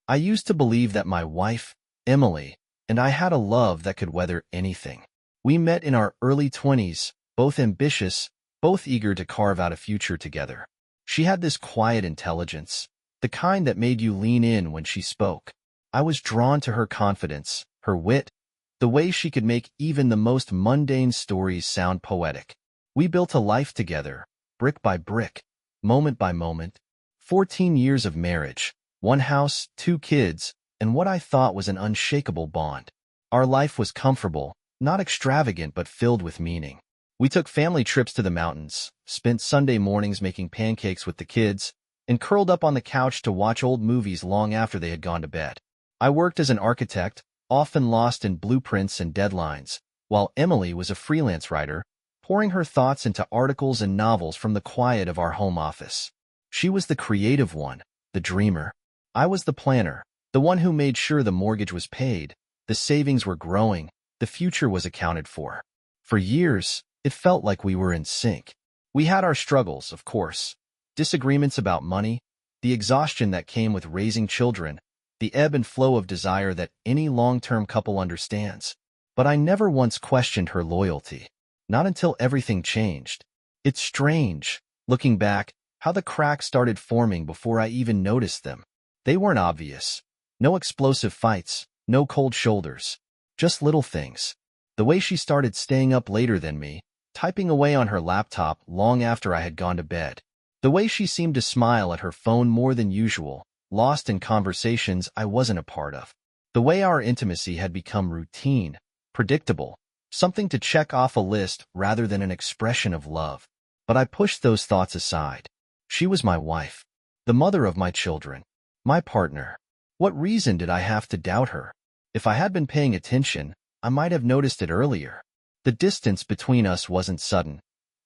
I used to believe that my wife, Emily, and I had a love that could weather anything. We met in our early 20s, both ambitious, both eager to carve out a future together. She had this quiet intelligence, the kind that made you lean in when she spoke. I was drawn to her confidence, her wit, the way she could make even the most mundane stories sound poetic. We built a life together, brick by brick, moment by moment. 14 years of marriage, one house, 2 kids, and what I thought was an unshakable bond. Our life was comfortable, not extravagant but filled with meaning. We took family trips to the mountains, spent Sunday mornings making pancakes with the kids, and curled up on the couch to watch old movies long after they had gone to bed. I worked as an architect, often lost in blueprints and deadlines, while Emily was a freelance writer, pouring her thoughts into articles and novels from the quiet of our home office. She was the creative one, the dreamer. I was the planner, the one who made sure the mortgage was paid, the savings were growing, the future was accounted for. For years, it felt like we were in sync. We had our struggles, of course, disagreements about money, the exhaustion that came with raising children, the ebb and flow of desire that any long-term couple understands. But I never once questioned her loyalty. Not until everything changed. It's strange, looking back, how the cracks started forming before I even noticed them. They weren't obvious. No explosive fights, no cold shoulders. Just little things. The way she started staying up later than me, typing away on her laptop long after I had gone to bed. The way she seemed to smile at her phone more than usual, lost in conversations I wasn't a part of. The way our intimacy had become routine, predictable, something to check off a list rather than an expression of love. But I pushed those thoughts aside. She was my wife, the mother of my children, my partner. What reason did I have to doubt her? If I had been paying attention, I might have noticed it earlier. The distance between us wasn't sudden.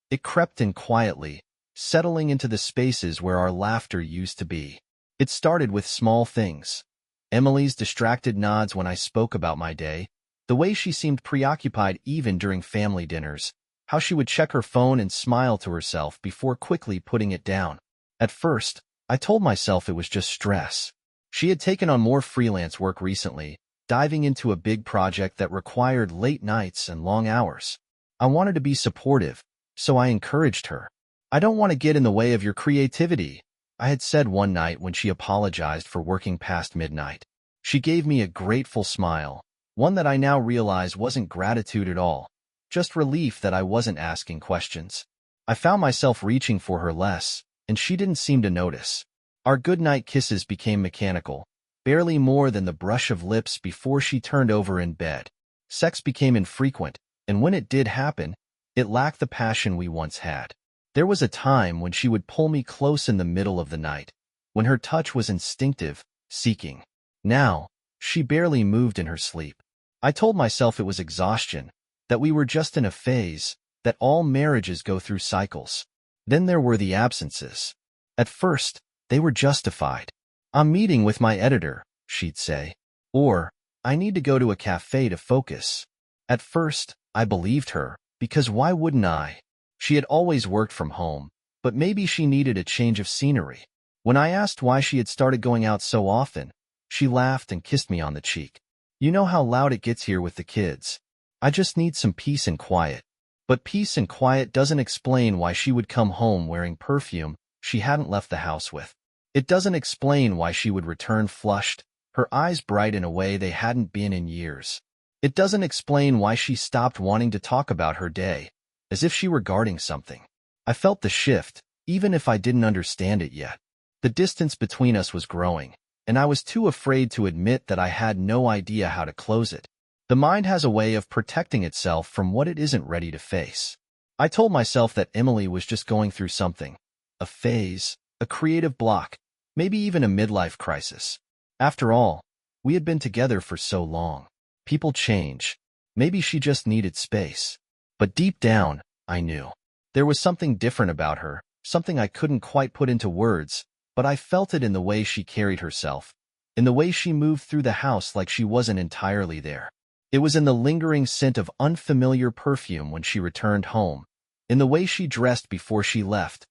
It crept in quietly, settling into the spaces where our laughter used to be. It started with small things. Emily's distracted nods when I spoke about my day, the way she seemed preoccupied even during family dinners, how she would check her phone and smile to herself before quickly putting it down. At first, I told myself it was just stress. She had taken on more freelance work recently, diving into a big project that required late nights and long hours. I wanted to be supportive, so I encouraged her. "I don't want to get in the way of your creativity," I had said one night when she apologized for working past midnight. She gave me a grateful smile, one that I now realize wasn't gratitude at all, just relief that I wasn't asking questions. I found myself reaching for her less, and she didn't seem to notice. Our goodnight kisses became mechanical, barely more than the brush of lips before she turned over in bed. Sex became infrequent, and when it did happen, it lacked the passion we once had. There was a time when she would pull me close in the middle of the night, when her touch was instinctive, seeking. Now, she barely moved in her sleep. I told myself it was exhaustion, that we were just in a phase, that all marriages go through cycles. Then there were the absences. At first, they were justified. "I'm meeting with my editor," she'd say. Or, "I need to go to a cafe to focus." At first, I believed her, because why wouldn't I? She had always worked from home, but maybe she needed a change of scenery. When I asked why she had started going out so often, she laughed and kissed me on the cheek. "You know how loud it gets here with the kids. I just need some peace and quiet." But peace and quiet doesn't explain why she would come home wearing perfume she hadn't left the house with. It doesn't explain why she would return flushed, her eyes bright in a way they hadn't been in years. It doesn't explain why she stopped wanting to talk about her day, as if she were guarding something. I felt the shift, even if I didn't understand it yet. The distance between us was growing, and I was too afraid to admit that I had no idea how to close it. The mind has a way of protecting itself from what it isn't ready to face. I told myself that Emily was just going through something, a phase, a creative block, maybe even a midlife crisis. After all, we had been together for so long. People change. Maybe she just needed space. But deep down, I knew. There was something different about her, something I couldn't quite put into words, but I felt it in the way she carried herself, in the way she moved through the house like she wasn't entirely there. It was in the lingering scent of unfamiliar perfume when she returned home, in the way she dressed before she left,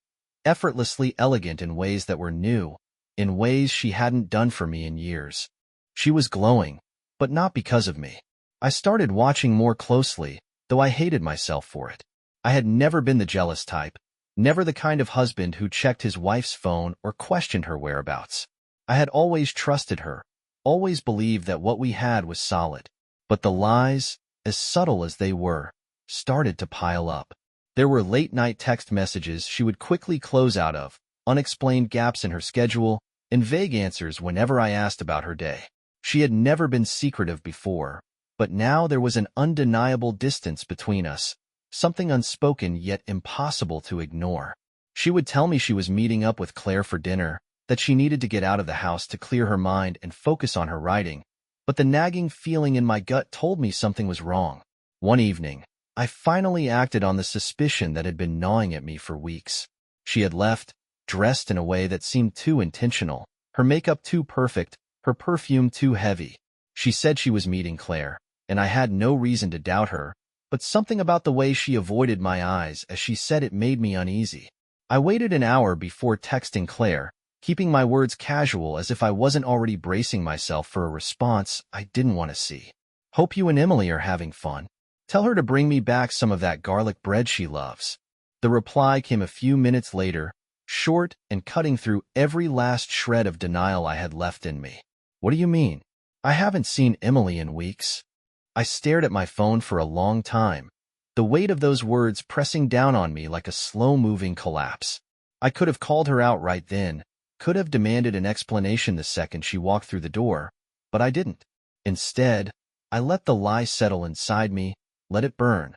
effortlessly elegant in ways that were new, in ways she hadn't done for me in years. She was glowing, but not because of me. I started watching more closely, though I hated myself for it. I had never been the jealous type, never the kind of husband who checked his wife's phone or questioned her whereabouts. I had always trusted her, always believed that what we had was solid. But the lies, as subtle as they were, started to pile up. There were late-night text messages she would quickly close out of, unexplained gaps in her schedule, and vague answers whenever I asked about her day. She had never been secretive before, but now there was an undeniable distance between us, something unspoken yet impossible to ignore. She would tell me she was meeting up with Claire for dinner, that she needed to get out of the house to clear her mind and focus on her writing, but the nagging feeling in my gut told me something was wrong. One evening, I finally acted on the suspicion that had been gnawing at me for weeks. She had left, dressed in a way that seemed too intentional, her makeup too perfect, her perfume too heavy. She said she was meeting Claire, and I had no reason to doubt her, but something about the way she avoided my eyes as she said it made me uneasy. I waited an hour before texting Claire, keeping my words casual as if I wasn't already bracing myself for a response I didn't want to see. "Hope you and Emily are having fun. Tell her to bring me back some of that garlic bread she loves." The reply came a few minutes later, short and cutting through every last shred of denial I had left in me. "What do you mean? I haven't seen Emily in weeks." I stared at my phone for a long time, the weight of those words pressing down on me like a slow-moving collapse. I could have called her out right then, could have demanded an explanation the second she walked through the door, but I didn't. Instead, I let the lie settle inside me, let it burn,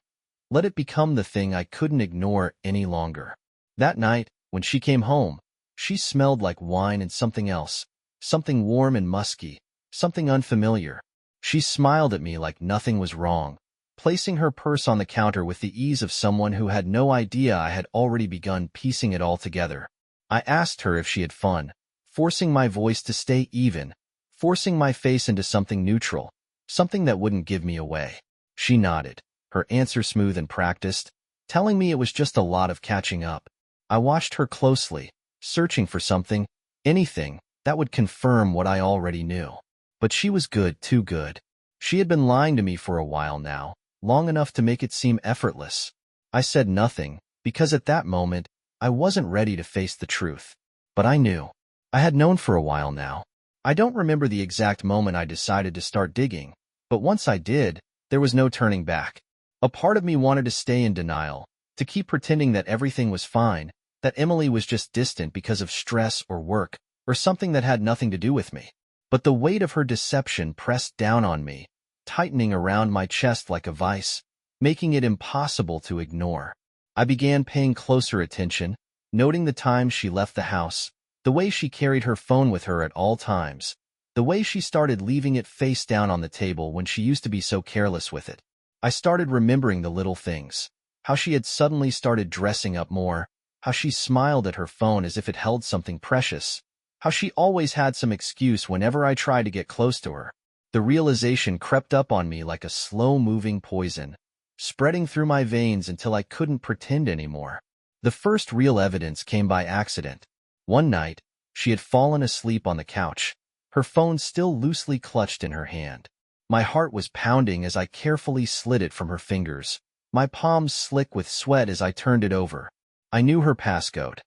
let it become the thing I couldn't ignore any longer. That night, when she came home, she smelled like wine and something else, something warm and musky, something unfamiliar. She smiled at me like nothing was wrong, placing her purse on the counter with the ease of someone who had no idea I had already begun piecing it all together. I asked her if she had fun, forcing my voice to stay even, forcing my face into something neutral, something that wouldn't give me away. She nodded, her answer smooth and practiced, telling me it was just a lot of catching up. I watched her closely, searching for something, anything, that would confirm what I already knew. But she was good, too good. She had been lying to me for a while now, long enough to make it seem effortless. I said nothing, because at that moment, I wasn't ready to face the truth. But I knew. I had known for a while now. I don't remember the exact moment I decided to start digging, but once I did, there was no turning back. A part of me wanted to stay in denial, to keep pretending that everything was fine, that Emily was just distant because of stress or work, or something that had nothing to do with me. But the weight of her deception pressed down on me, tightening around my chest like a vice, making it impossible to ignore. I began paying closer attention, noting the times she left the house, the way she carried her phone with her at all times, the way she started leaving it face down on the table when she used to be so careless with it. I started remembering the little things, how she had suddenly started dressing up more, how she smiled at her phone as if it held something precious, how she always had some excuse whenever I tried to get close to her. The realization crept up on me like a slow-moving poison, spreading through my veins until I couldn't pretend anymore. The first real evidence came by accident. One night, she had fallen asleep on the couch, her phone still loosely clutched in her hand. My heart was pounding as I carefully slid it from her fingers, my palms slick with sweat as I turned it over. I knew her passcode.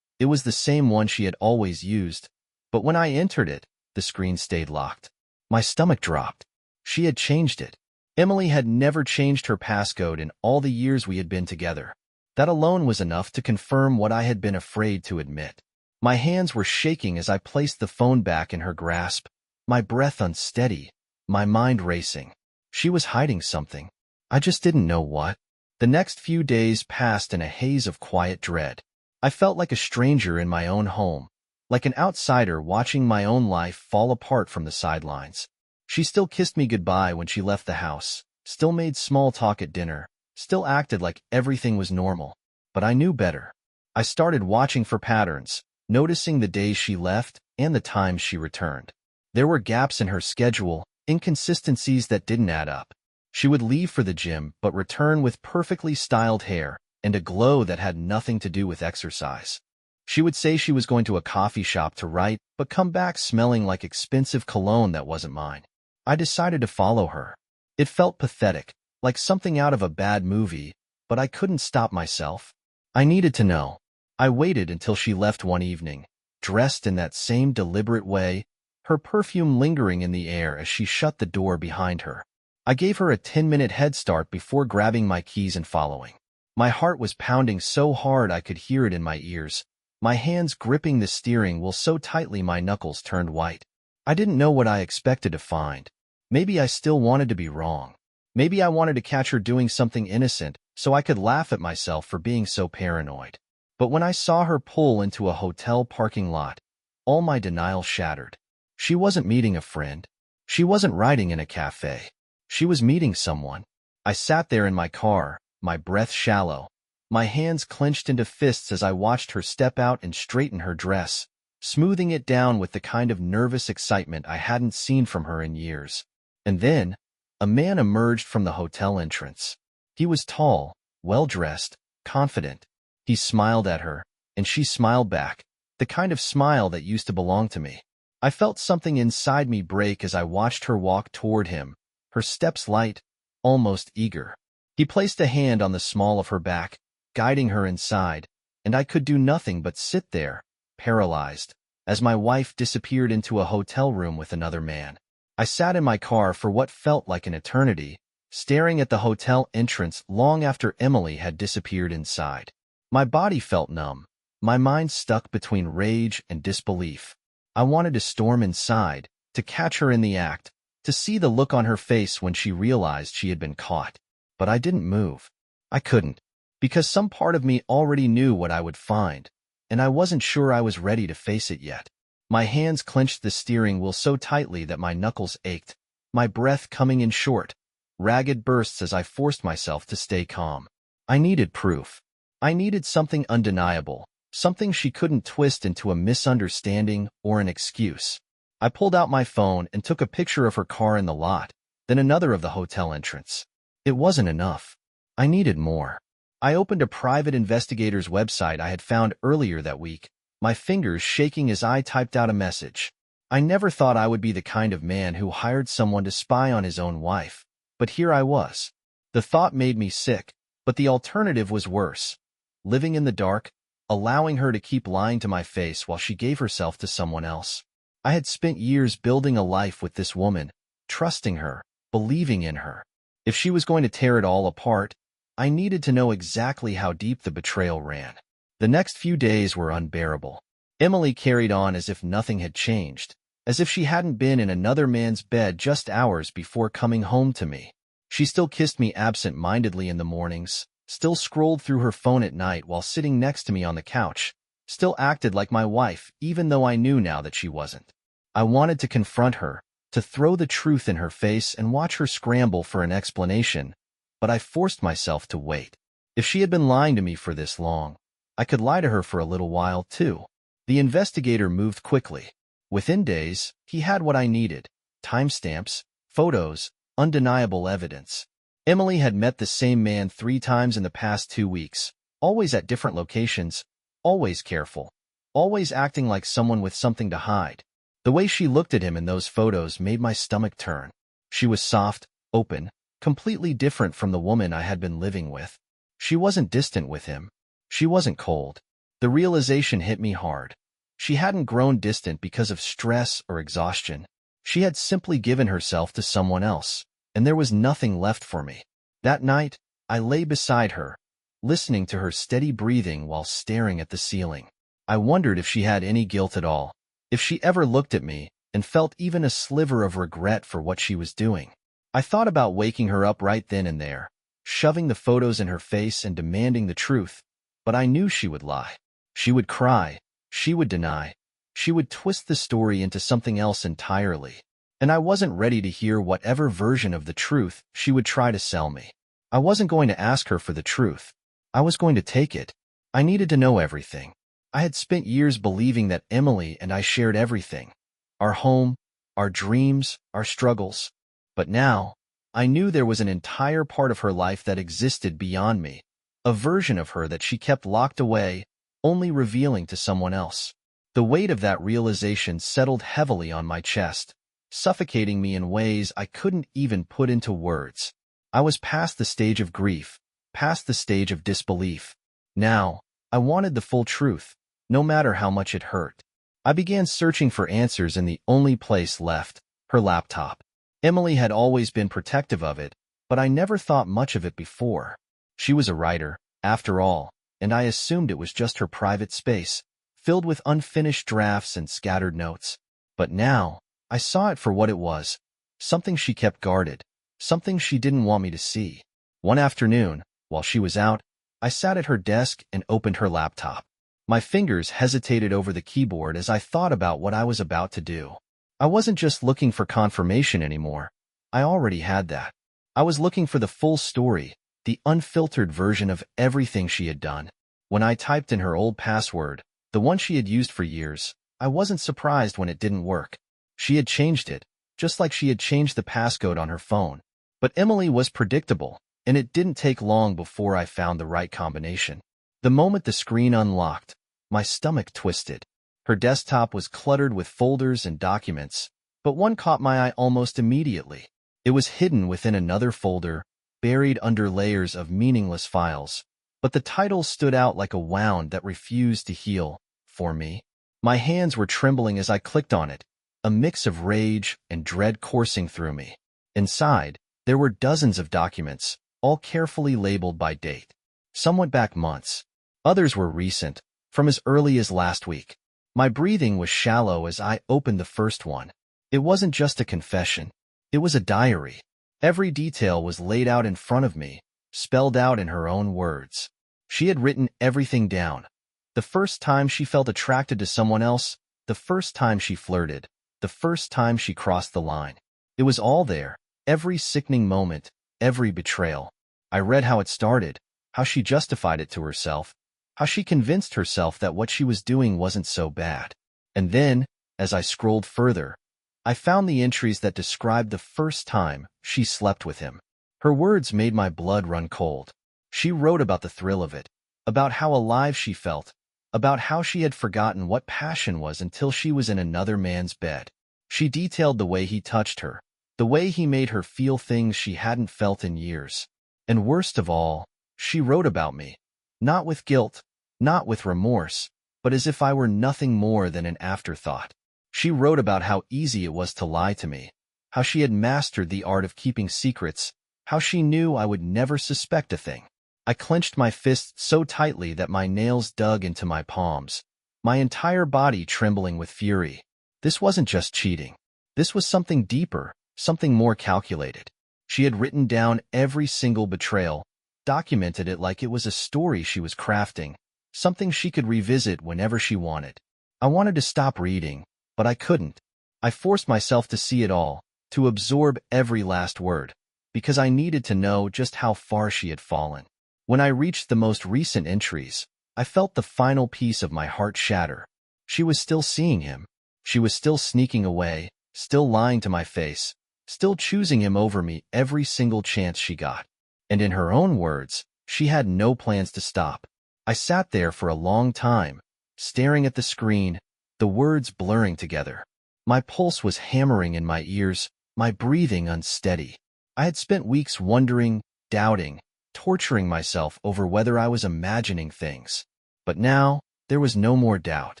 It was the same one she had always used, but when I entered it, the screen stayed locked. My stomach dropped. She had changed it. Emily had never changed her passcode in all the years we had been together. That alone was enough to confirm what I had been afraid to admit. My hands were shaking as I placed the phone back in her grasp, my breath unsteady, my mind racing. She was hiding something. I just didn't know what. The next few days passed in a haze of quiet dread. I felt like a stranger in my own home, like an outsider watching my own life fall apart from the sidelines. She still kissed me goodbye when she left the house, still made small talk at dinner, still acted like everything was normal. But I knew better. I started watching for patterns, noticing the days she left and the times she returned. There were gaps in her schedule, inconsistencies that didn't add up. She would leave for the gym but return with perfectly styled hair and a glow that had nothing to do with exercise. She would say she was going to a coffee shop to write, but come back smelling like expensive cologne that wasn't mine. I decided to follow her. It felt pathetic, like something out of a bad movie, but I couldn't stop myself. I needed to know. I waited until she left one evening, dressed in that same deliberate way, her perfume lingering in the air as she shut the door behind her. I gave her a 10-minute head start before grabbing my keys and following. My heart was pounding so hard I could hear it in my ears, my hands gripping the steering wheel so tightly my knuckles turned white. I didn't know what I expected to find. Maybe I still wanted to be wrong. Maybe I wanted to catch her doing something innocent so I could laugh at myself for being so paranoid. But when I saw her pull into a hotel parking lot, all my denial shattered. She wasn't meeting a friend. She wasn't riding in a cafe. She was meeting someone. I sat there in my car, my breath shallow, my hands clenched into fists as I watched her step out and straighten her dress, smoothing it down with the kind of nervous excitement I hadn't seen from her in years. And then, a man emerged from the hotel entrance. He was tall, well-dressed, confident. He smiled at her, and she smiled back, the kind of smile that used to belong to me. I felt something inside me break as I watched her walk toward him, her steps light, almost eager. He placed a hand on the small of her back, guiding her inside, and I could do nothing but sit there, paralyzed, as my wife disappeared into a hotel room with another man. I sat in my car for what felt like an eternity, staring at the hotel entrance long after Emily had disappeared inside. My body felt numb, my mind stuck between rage and disbelief. I wanted to storm inside, to catch her in the act, to see the look on her face when she realized she had been caught. But I didn't move. I couldn't, because some part of me already knew what I would find, and I wasn't sure I was ready to face it yet. My hands clenched the steering wheel so tightly that my knuckles ached, my breath coming in short, ragged bursts as I forced myself to stay calm. I needed proof. I needed something undeniable, something she couldn't twist into a misunderstanding or an excuse. I pulled out my phone and took a picture of her car in the lot, then another of the hotel entrance. It wasn't enough. I needed more. I opened a private investigator's website I had found earlier that week, my fingers shaking as I typed out a message. I never thought I would be the kind of man who hired someone to spy on his own wife, but here I was. The thought made me sick, but the alternative was worse. Living in the dark, allowing her to keep lying to my face while she gave herself to someone else. I had spent years building a life with this woman, trusting her, believing in her. If she was going to tear it all apart, I needed to know exactly how deep the betrayal ran. The next few days were unbearable. Emily carried on as if nothing had changed, as if she hadn't been in another man's bed just hours before coming home to me. She still kissed me absent-mindedly in the mornings, still scrolled through her phone at night while sitting next to me on the couch, still acted like my wife even though I knew now that she wasn't. I wanted to confront her, to throw the truth in her face and watch her scramble for an explanation, but I forced myself to wait. If she had been lying to me for this long, I could lie to her for a little while too. The investigator moved quickly. Within days, he had what I needed: timestamps, photos, undeniable evidence. Emily had met the same man 3 times in the past 2 weeks, always at different locations, always careful, always acting like someone with something to hide. The way she looked at him in those photos made my stomach turn. She was soft, open, completely different from the woman I had been living with. She wasn't distant with him. She wasn't cold. The realization hit me hard. She hadn't grown distant because of stress or exhaustion. She had simply given herself to someone else, and there was nothing left for me. That night, I lay beside her, listening to her steady breathing while staring at the ceiling. I wondered if she had any guilt at all, if she ever looked at me and felt even a sliver of regret for what she was doing. I thought about waking her up right then and there, shoving the photos in her face and demanding the truth, but I knew she would lie. She would cry. She would deny. She would twist the story into something else entirely. And I wasn't ready to hear whatever version of the truth she would try to sell me. I wasn't going to ask her for the truth. I was going to take it. I needed to know everything. I had spent years believing that Emily and I shared everything. Our home, our dreams, our struggles. But now, I knew there was an entire part of her life that existed beyond me, a version of her that she kept locked away, only revealing to someone else. The weight of that realization settled heavily on my chest, suffocating me in ways I couldn't even put into words. I was past the stage of grief, past the stage of disbelief. Now, I wanted the full truth, no matter how much it hurt. I began searching for answers in the only place left, her laptop. Emily had always been protective of it, but I never thought much of it before. She was a writer, after all, and I assumed it was just her private space, filled with unfinished drafts and scattered notes. But now, I saw it for what it was, something she kept guarded, something she didn't want me to see. One afternoon, while she was out, I sat at her desk and opened her laptop. My fingers hesitated over the keyboard as I thought about what I was about to do. I wasn't just looking for confirmation anymore. I already had that. I was looking for the full story, the unfiltered version of everything she had done. When I typed in her old password, the one she had used for years, I wasn't surprised when it didn't work. She had changed it, just like she had changed the passcode on her phone. But Emily was predictable, and it didn't take long before I found the right combination. The moment the screen unlocked, my stomach twisted. Her desktop was cluttered with folders and documents, but one caught my eye almost immediately. It was hidden within another folder, buried under layers of meaningless files, but the title stood out like a wound that refused to heal, for me. My hands were trembling as I clicked on it, a mix of rage and dread coursing through me. Inside, there were dozens of documents, all carefully labeled by date. Some went back months. Others were recent, from as early as last week. My breathing was shallow as I opened the first one. It wasn't just a confession. It was a diary. Every detail was laid out in front of me, spelled out in her own words. She had written everything down. The first time she felt attracted to someone else, the first time she flirted, the first time she crossed the line. It was all there, every sickening moment, every betrayal. I read how it started, how she justified it to herself, how she convinced herself that what she was doing wasn't so bad. And then, as I scrolled further, I found the entries that described the first time she slept with him. Her words made my blood run cold. She wrote about the thrill of it, about how alive she felt, about how she had forgotten what passion was until she was in another man's bed. She detailed the way he touched her, the way he made her feel things she hadn't felt in years. And worst of all, she wrote about me, not with guilt, not with remorse, but as if I were nothing more than an afterthought. She wrote about how easy it was to lie to me, how she had mastered the art of keeping secrets, how she knew I would never suspect a thing. I clenched my fists so tightly that my nails dug into my palms, my entire body trembling with fury. This wasn't just cheating. This was something deeper, something more calculated. She had written down every single betrayal, documented it like it was a story she was crafting, something she could revisit whenever she wanted. I wanted to stop reading, but I couldn't. I forced myself to see it all, to absorb every last word, because I needed to know just how far she had fallen. When I reached the most recent entries, I felt the final piece of my heart shatter. She was still seeing him. She was still sneaking away, still lying to my face, still choosing him over me every single chance she got. And in her own words, she had no plans to stop. I sat there for a long time, staring at the screen, the words blurring together. My pulse was hammering in my ears, my breathing unsteady. I had spent weeks wondering, doubting, torturing myself over whether I was imagining things. But now, there was no more doubt.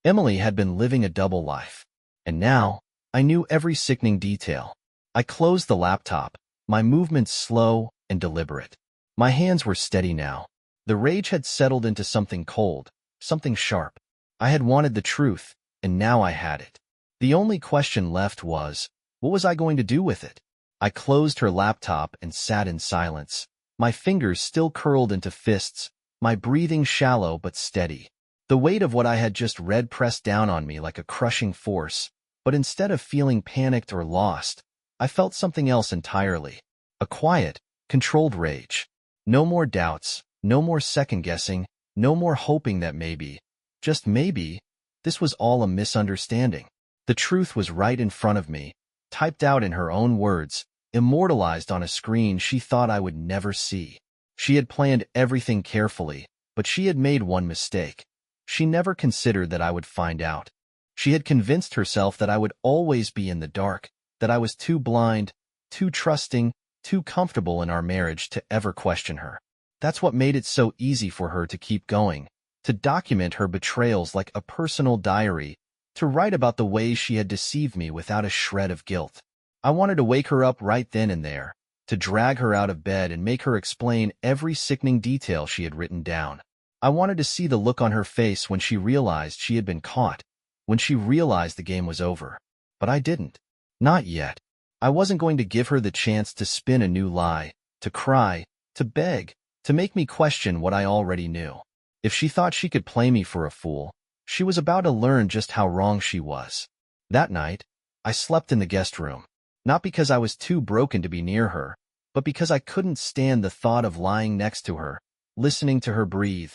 Emily had been living a double life. And now, I knew every sickening detail. I closed the laptop, my movements slow and deliberate. My hands were steady now. The rage had settled into something cold, something sharp. I had wanted the truth, and now I had it. The only question left was, what was I going to do with it? I closed her laptop and sat in silence, my fingers still curled into fists, my breathing shallow but steady. The weight of what I had just read pressed down on me like a crushing force, but instead of feeling panicked or lost, I felt something else entirely. A quiet, controlled rage. No more doubts, no more second-guessing, no more hoping that maybe, just maybe, this was all a misunderstanding. The truth was right in front of me, typed out in her own words, immortalized on a screen she thought I would never see. She had planned everything carefully, but she had made one mistake. She never considered that I would find out. She had convinced herself that I would always be in the dark, that I was too blind, too trusting, too comfortable in our marriage to ever question her. That's what made it so easy for her to keep going, to document her betrayals like a personal diary, to write about the ways she had deceived me without a shred of guilt. I wanted to wake her up right then and there, to drag her out of bed and make her explain every sickening detail she had written down. I wanted to see the look on her face when she realized she had been caught, when she realized the game was over. But I didn't. Not yet. I wasn't going to give her the chance to spin a new lie, to cry, to beg, to make me question what I already knew. If she thought she could play me for a fool, she was about to learn just how wrong she was. That night, I slept in the guest room, not because I was too broken to be near her, but because I couldn't stand the thought of lying next to her, listening to her breathe,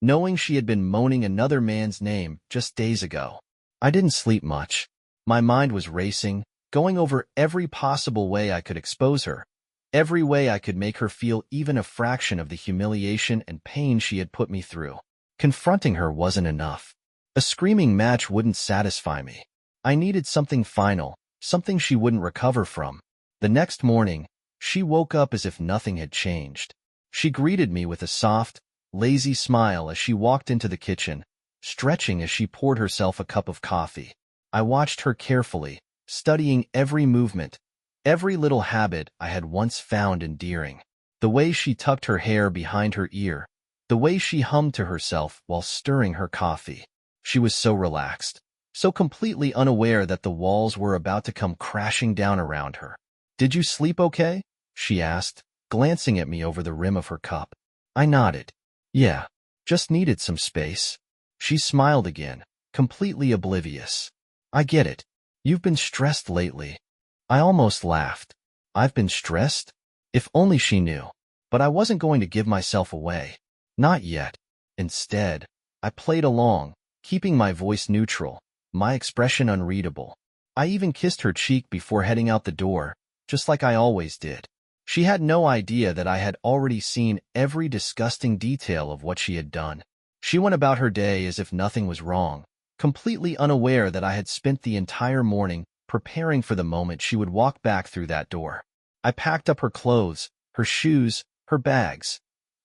knowing she had been moaning another man's name just days ago. I didn't sleep much. My mind was racing, going over every possible way I could expose her, every way I could make her feel even a fraction of the humiliation and pain she had put me through. Confronting her wasn't enough. A screaming match wouldn't satisfy me. I needed something final, something she wouldn't recover from. The next morning, she woke up as if nothing had changed. She greeted me with a soft, lazy smile as she walked into the kitchen, stretching as she poured herself a cup of coffee. I watched her carefully, studying every movement, every little habit I had once found endearing. The way she tucked her hair behind her ear, the way she hummed to herself while stirring her coffee. She was so relaxed, so completely unaware that the walls were about to come crashing down around her. "Did you sleep okay?" she asked, glancing at me over the rim of her cup. I nodded. "Yeah, just needed some space." She smiled again, completely oblivious. "I get it. You've been stressed lately." I almost laughed. I've been stressed? If only she knew. But I wasn't going to give myself away. Not yet. Instead, I played along, keeping my voice neutral, my expression unreadable. I even kissed her cheek before heading out the door, just like I always did. She had no idea that I had already seen every disgusting detail of what she had done. She went about her day as if nothing was wrong, completely unaware that I had spent the entire morning preparing for the moment she would walk back through that door. I packed up her clothes, her shoes, her bags,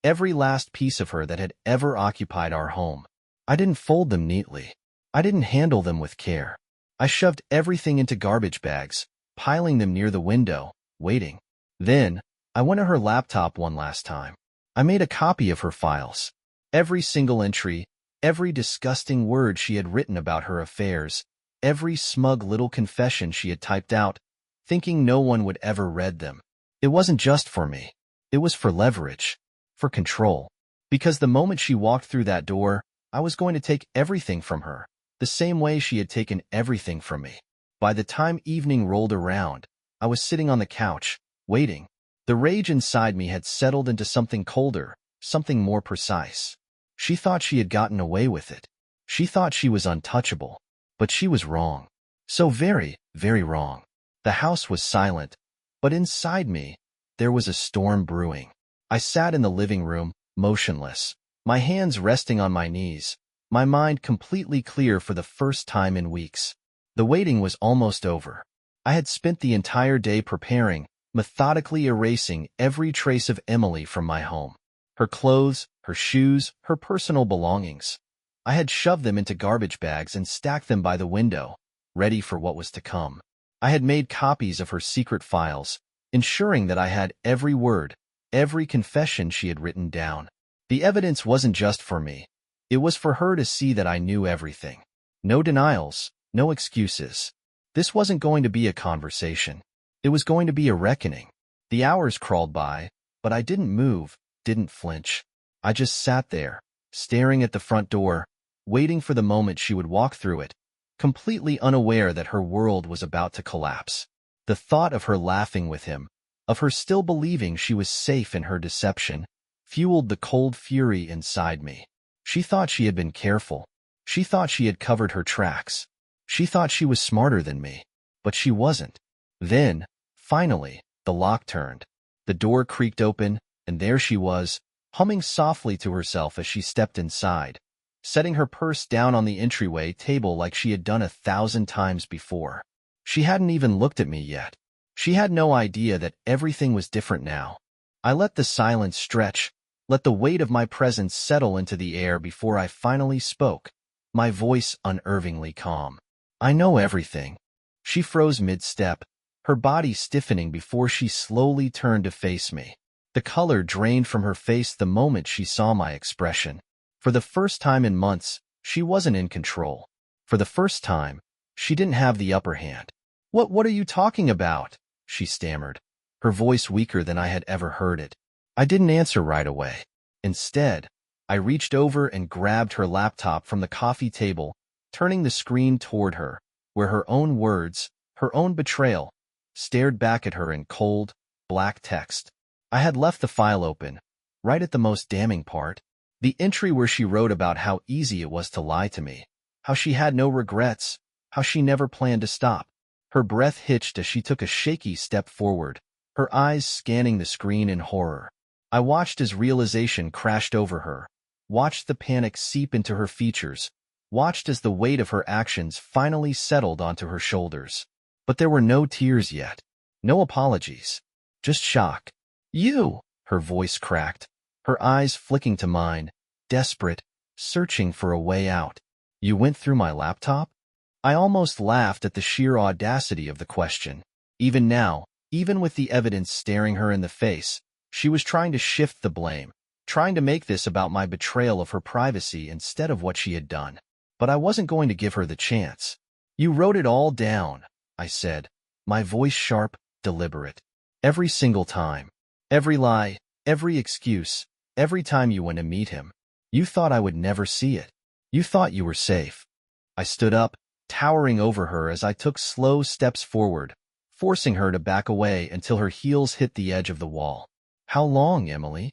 every last piece of her that had ever occupied our home. I didn't fold them neatly. I didn't handle them with care. I shoved everything into garbage bags, piling them near the window, waiting. Then, I went to her laptop one last time. I made a copy of her files. Every single entry, every disgusting word she had written about her affairs, every smug little confession she had typed out, thinking no one would ever read them. It wasn't just for me. It was for leverage, for control. Because the moment she walked through that door, I was going to take everything from her, the same way she had taken everything from me. By the time evening rolled around, I was sitting on the couch, waiting. The rage inside me had settled into something colder, something more precise. She thought she had gotten away with it. She thought she was untouchable. But she was wrong. So very, very wrong. The house was silent, but inside me, there was a storm brewing. I sat in the living room, motionless, my hands resting on my knees, my mind completely clear for the first time in weeks. The waiting was almost over. I had spent the entire day preparing, methodically erasing every trace of Emily from my home. Her clothes, her shoes, her personal belongings. I had shoved them into garbage bags and stacked them by the window, ready for what was to come. I had made copies of her secret files, ensuring that I had every word, every confession she had written down. The evidence wasn't just for me. It was for her to see that I knew everything. No denials, no excuses. This wasn't going to be a conversation. It was going to be a reckoning. The hours crawled by, but I didn't move, didn't flinch. I just sat there, staring at the front door, waiting for the moment she would walk through it, completely unaware that her world was about to collapse. The thought of her laughing with him, of her still believing she was safe in her deception, fueled the cold fury inside me. She thought she had been careful. She thought she had covered her tracks. She thought she was smarter than me. But she wasn't. Then, finally, the lock turned. The door creaked open, and there she was, humming softly to herself as she stepped inside, setting her purse down on the entryway table like she had done 1,000 times before. She hadn't even looked at me yet. She had no idea that everything was different now. I let the silence stretch, let the weight of my presence settle into the air before I finally spoke, my voice unervingly calm. I know everything. She froze mid-step, her body stiffening before she slowly turned to face me. The color drained from her face the moment she saw my expression. For the first time in months, she wasn't in control. For the first time, she didn't have the upper hand. What are you talking about?" she stammered, her voice weaker than I had ever heard it. I didn't answer right away. Instead, I reached over and grabbed her laptop from the coffee table, turning the screen toward her, where her own words, her own betrayal, stared back at her in cold, black text. I had left the file open, right at the most damning part, the entry where she wrote about how easy it was to lie to me, how she had no regrets, how she never planned to stop. Her breath hitched as she took a shaky step forward, her eyes scanning the screen in horror. I watched as realization crashed over her, watched the panic seep into her features, watched as the weight of her actions finally settled onto her shoulders. But there were no tears yet, no apologies, just shock. "You!" her voice cracked, her eyes flicking to mine, desperate, searching for a way out. "You went through my laptop?" I almost laughed at the sheer audacity of the question. Even now, even with the evidence staring her in the face, she was trying to shift the blame, trying to make this about my betrayal of her privacy instead of what she had done. But I wasn't going to give her the chance. "You wrote it all down," I said, my voice sharp, deliberate. "Every single time. Every lie, every excuse, every time you went to meet him. You thought I would never see it. You thought you were safe." I stood up, towering over her as I took slow steps forward, forcing her to back away until her heels hit the edge of the wall. "How long, Emily?"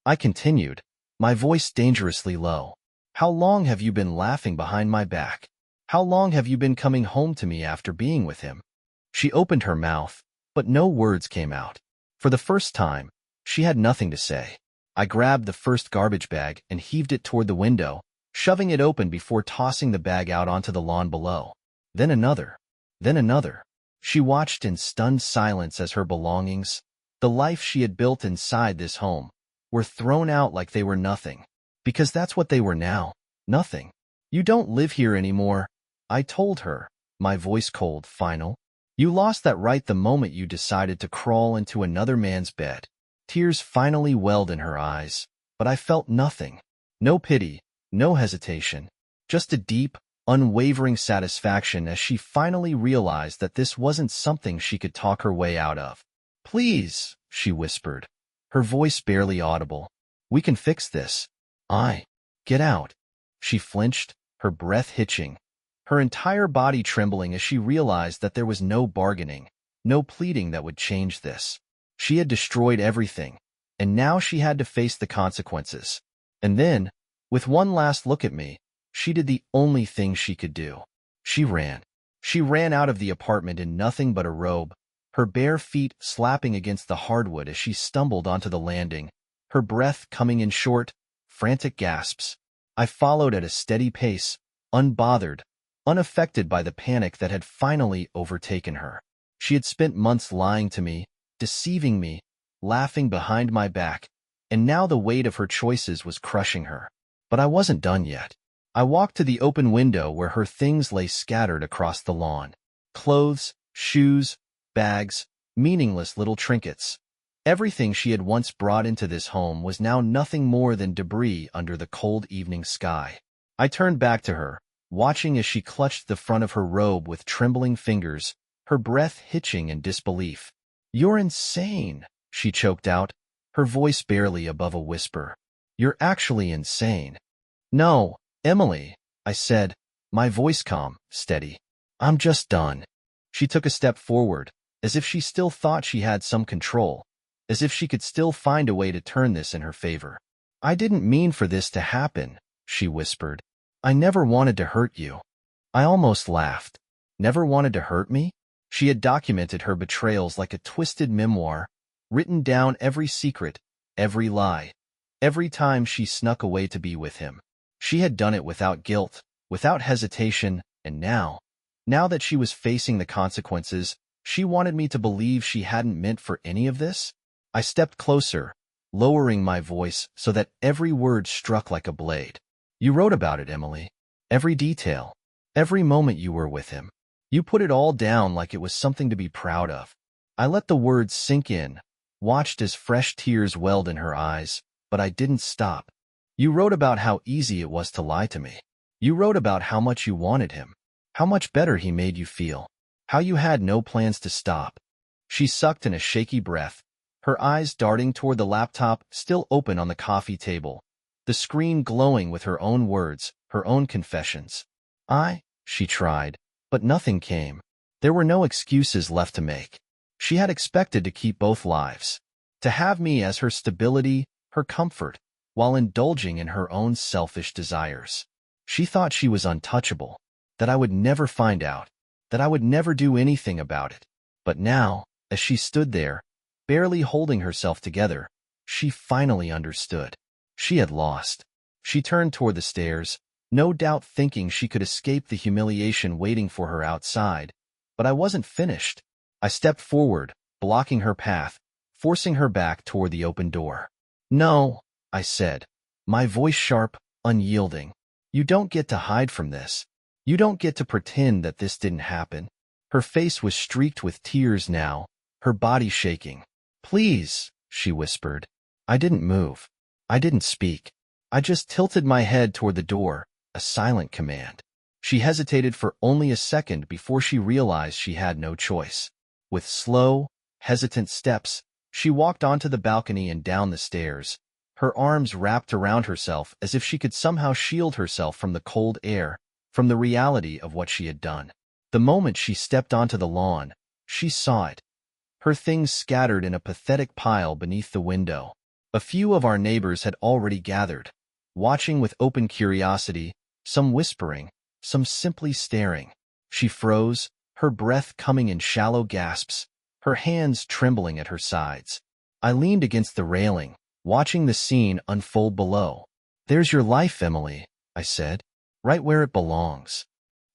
I continued, my voice dangerously low. "How long have you been laughing behind my back? How long have you been coming home to me after being with him?" She opened her mouth, but no words came out. For the first time, she had nothing to say. I grabbed the first garbage bag and heaved it toward the window, shoving it open before tossing the bag out onto the lawn below. Then another. Then another. She watched in stunned silence as her belongings, the life she had built inside this home, were thrown out like they were nothing. Because that's what they were now. Nothing. "You don't live here anymore," I told her, my voice cold, final. "You lost that right the moment you decided to crawl into another man's bed." Tears finally welled in her eyes, but I felt nothing. No pity, no hesitation, just a deep, unwavering satisfaction as she finally realized that this wasn't something she could talk her way out of. "Please," she whispered, her voice barely audible. "We can fix this. Get out." She flinched, her breath hitching, her entire body trembling as she realized that there was no bargaining, no pleading that would change this. She had destroyed everything, and now she had to face the consequences. And then, with one last look at me, she did the only thing she could do. She ran. She ran out of the apartment in nothing but a robe, her bare feet slapping against the hardwood as she stumbled onto the landing, her breath coming in short, frantic gasps. I followed at a steady pace, unbothered, unaffected by the panic that had finally overtaken her. She had spent months lying to me, deceiving me, laughing behind my back, and now the weight of her choices was crushing her. But I wasn't done yet. I walked to the open window where her things lay scattered across the lawn. Clothes, shoes, bags, meaningless little trinkets. Everything she had once brought into this home was now nothing more than debris under the cold evening sky. I turned back to her, watching as she clutched the front of her robe with trembling fingers, her breath hitching in disbelief. "You're insane," she choked out, her voice barely above a whisper. "You're actually insane." "No, Emily," I said, my voice calm, steady. "I'm just done." She took a step forward, as if she still thought she had some control, as if she could still find a way to turn this in her favor. "I didn't mean for this to happen," she whispered. "I never wanted to hurt you." I almost laughed. Never wanted to hurt me? She had documented her betrayals like a twisted memoir, written down every secret, every lie, every time she snuck away to be with him. She had done it without guilt, without hesitation, and now that she was facing the consequences, she wanted me to believe she hadn't meant for any of this? I stepped closer, lowering my voice so that every word struck like a blade. You wrote about it, Emily. Every detail. Every moment you were with him. You put it all down like it was something to be proud of. I let the words sink in, watched as fresh tears welled in her eyes, but I didn't stop. You wrote about how easy it was to lie to me. You wrote about how much you wanted him, how much better he made you feel, how you had no plans to stop. She sucked in a shaky breath, her eyes darting toward the laptop still open on the coffee table, the screen glowing with her own words, her own confessions. She tried, but nothing came. There were no excuses left to make. She had expected to keep both lives, to have me as her stability, her comfort, while indulging in her own selfish desires. She thought she was untouchable, that I would never find out, that I would never do anything about it. But now, as she stood there, barely holding herself together, she finally understood. She had lost. She turned toward the stairs, no doubt thinking she could escape the humiliation waiting for her outside. But I wasn't finished. I stepped forward, blocking her path, forcing her back toward the open door. No, I said, my voice sharp, unyielding. You don't get to hide from this. You don't get to pretend that this didn't happen. Her face was streaked with tears now, her body shaking. Please, she whispered. I didn't move. I didn't speak. I just tilted my head toward the door, a silent command. She hesitated for only a second before she realized she had no choice. With slow, hesitant steps, she walked onto the balcony and down the stairs, her arms wrapped around herself as if she could somehow shield herself from the cold air, from the reality of what she had done. The moment she stepped onto the lawn, she saw it. Her things scattered in a pathetic pile beneath the window. A few of our neighbors had already gathered, watching with open curiosity, some whispering, some simply staring. She froze, her breath coming in shallow gasps, her hands trembling at her sides. I leaned against the railing, watching the scene unfold below. There's your life, Emily, I said, right where it belongs.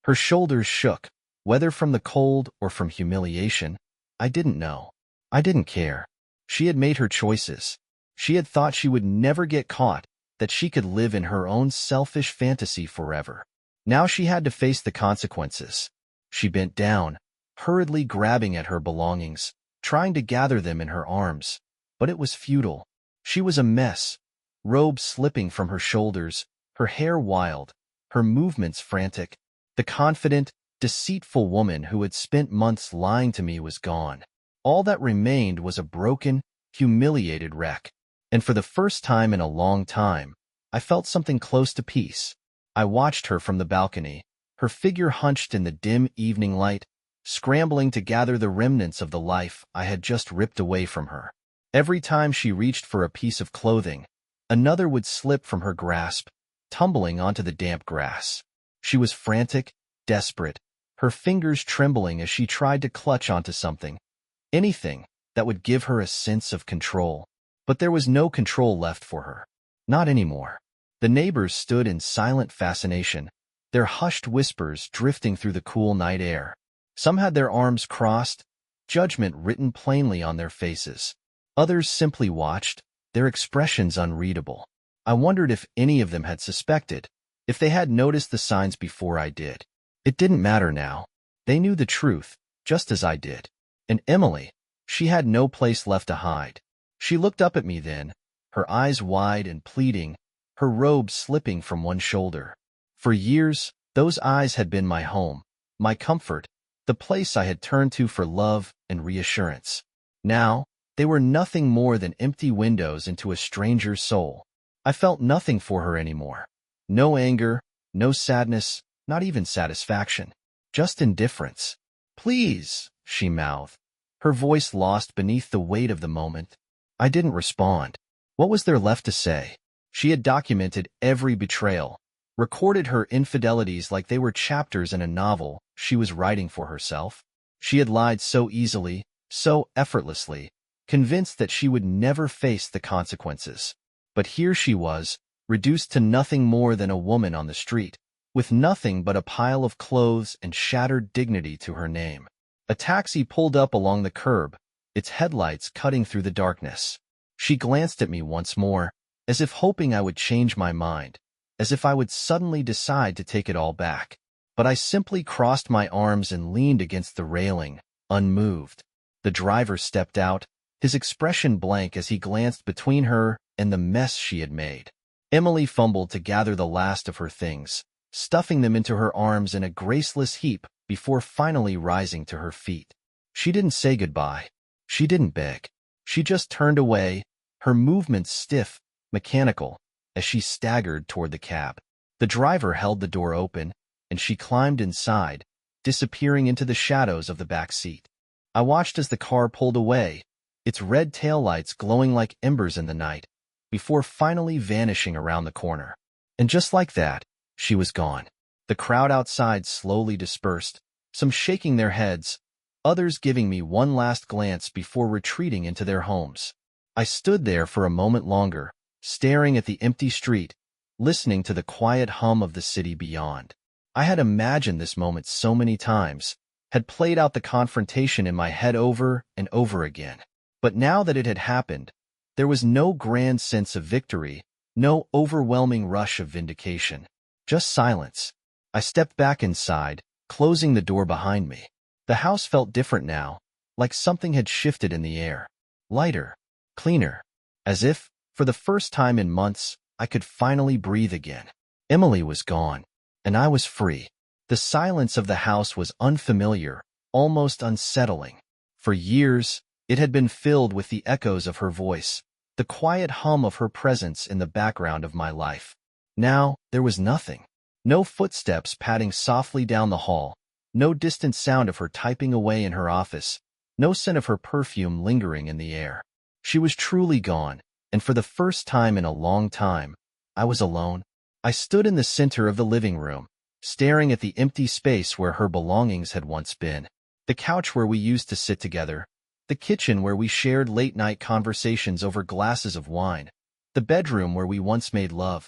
Her shoulders shook, whether from the cold or from humiliation. I didn't know. I didn't care. She had made her choices. She had thought she would never get caught, that she could live in her own selfish fantasy forever. Now she had to face the consequences. She bent down, hurriedly grabbing at her belongings, trying to gather them in her arms. But it was futile. She was a mess, robes slipping from her shoulders, her hair wild, her movements frantic. The confident, deceitful woman who had spent months lying to me was gone. All that remained was a broken, humiliated wreck. And for the first time in a long time, I felt something close to peace. I watched her from the balcony, her figure hunched in the dim evening light, scrambling to gather the remnants of the life I had just ripped away from her. Every time she reached for a piece of clothing, another would slip from her grasp, tumbling onto the damp grass. She was frantic, desperate, her fingers trembling as she tried to clutch onto something, anything that would give her a sense of control. But there was no control left for her. Not anymore. The neighbors stood in silent fascination, their hushed whispers drifting through the cool night air. Some had their arms crossed, judgment written plainly on their faces. Others simply watched, their expressions unreadable. I wondered if any of them had suspected, if they had noticed the signs before I did. It didn't matter now. They knew the truth, just as I did. And Emily, she had no place left to hide. She looked up at me then, her eyes wide and pleading, her robe slipping from one shoulder. For years, those eyes had been my home, my comfort, the place I had turned to for love and reassurance. Now, they were nothing more than empty windows into a stranger's soul. I felt nothing for her anymore. No anger, no sadness, not even satisfaction. Just indifference. Please, she mouthed, her voice lost beneath the weight of the moment. I didn't respond. What was there left to say? She had documented every betrayal, recorded her infidelities like they were chapters in a novel she was writing for herself. She had lied so easily, so effortlessly, convinced that she would never face the consequences. But here she was, reduced to nothing more than a woman on the street, with nothing but a pile of clothes and shattered dignity to her name. A taxi pulled up along the curb, its headlights cutting through the darkness. She glanced at me once more, as if hoping I would change my mind, as if I would suddenly decide to take it all back. But I simply crossed my arms and leaned against the railing, unmoved. The driver stepped out, his expression blank as he glanced between her and the mess she had made. Emily fumbled to gather the last of her things, stuffing them into her arms in a graceless heap before finally rising to her feet. She didn't say goodbye. She didn't beg. She just turned away, her movements stiff, mechanical, as she staggered toward the cab. The driver held the door open, and she climbed inside, disappearing into the shadows of the back seat. I watched as the car pulled away, its red taillights glowing like embers in the night, before finally vanishing around the corner. And just like that, she was gone. The crowd outside slowly dispersed, some shaking their heads, others giving me one last glance before retreating into their homes. I stood there for a moment longer, staring at the empty street, listening to the quiet hum of the city beyond. I had imagined this moment so many times, had played out the confrontation in my head over and over again. But now that it had happened, there was no grand sense of victory, no overwhelming rush of vindication. Just silence. I stepped back inside, closing the door behind me. The house felt different now, like something had shifted in the air. Lighter, cleaner, as if, for the first time in months, I could finally breathe again. Emily was gone, and I was free. The silence of the house was unfamiliar, almost unsettling. For years, it had been filled with the echoes of her voice, the quiet hum of her presence in the background of my life. Now, there was nothing. No footsteps padding softly down the hall, no distant sound of her typing away in her office, no scent of her perfume lingering in the air. She was truly gone, and for the first time in a long time, I was alone. I stood in the center of the living room, staring at the empty space where her belongings had once been. The couch where we used to sit together, the kitchen where we shared late-night conversations over glasses of wine, the bedroom where we once made love.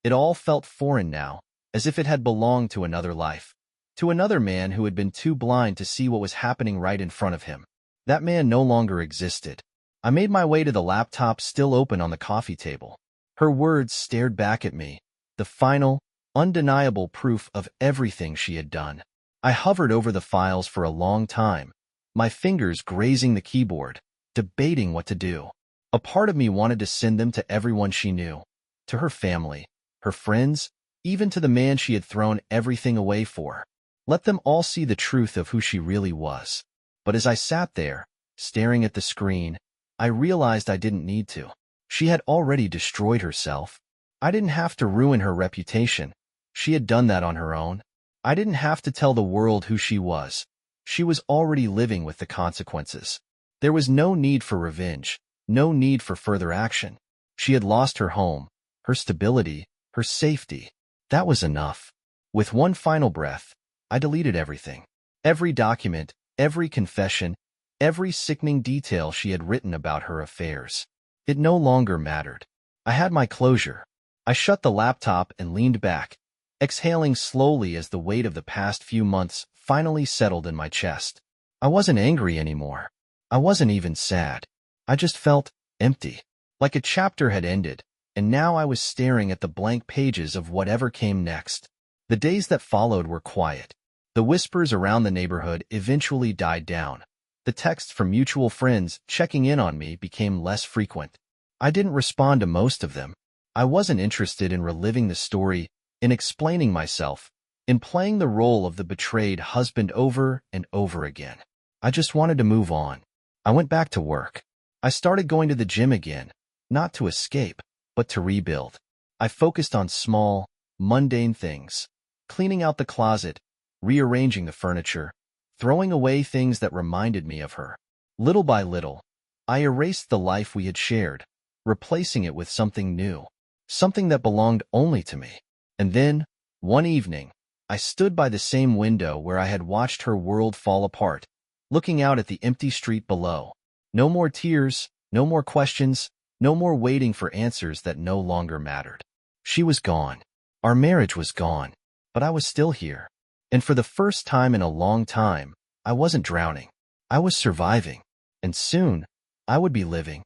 It all felt foreign now, as if it had belonged to another life, to another man who had been too blind to see what was happening right in front of him. That man no longer existed. I made my way to the laptop still open on the coffee table. Her words stared back at me, the final, undeniable proof of everything she had done. I hovered over the files for a long time, my fingers grazing the keyboard, debating what to do. A part of me wanted to send them to everyone she knew, to her family, her friends, even to the man she had thrown everything away for. Let them all see the truth of who she really was. But as I sat there, staring at the screen, I realized I didn't need to. She had already destroyed herself. I didn't have to ruin her reputation. She had done that on her own. I didn't have to tell the world who she was. She was already living with the consequences. There was no need for revenge, no need for further action. She had lost her home, her stability, her safety. That was enough. With one final breath, I deleted everything. Every document, every confession, every sickening detail she had written about her affairs. It no longer mattered. I had my closure. I shut the laptop and leaned back, exhaling slowly as the weight of the past few months finally settled in my chest. I wasn't angry anymore. I wasn't even sad. I just felt empty, like a chapter had ended, and now I was staring at the blank pages of whatever came next. The days that followed were quiet. The whispers around the neighborhood eventually died down. The texts from mutual friends checking in on me became less frequent. I didn't respond to most of them. I wasn't interested in reliving the story, in explaining myself, in playing the role of the betrayed husband over and over again. I just wanted to move on. I went back to work. I started going to the gym again, not to escape, but to rebuild. I focused on small, mundane things, cleaning out the closet, rearranging the furniture, throwing away things that reminded me of her. Little by little, I erased the life we had shared, replacing it with something new, something that belonged only to me. And then, one evening, I stood by the same window where I had watched her world fall apart, looking out at the empty street below. No more tears, no more questions, no more waiting for answers that no longer mattered. She was gone. Our marriage was gone. But I was still here. And for the first time in a long time, I wasn't drowning. I was surviving. And soon, I would be living.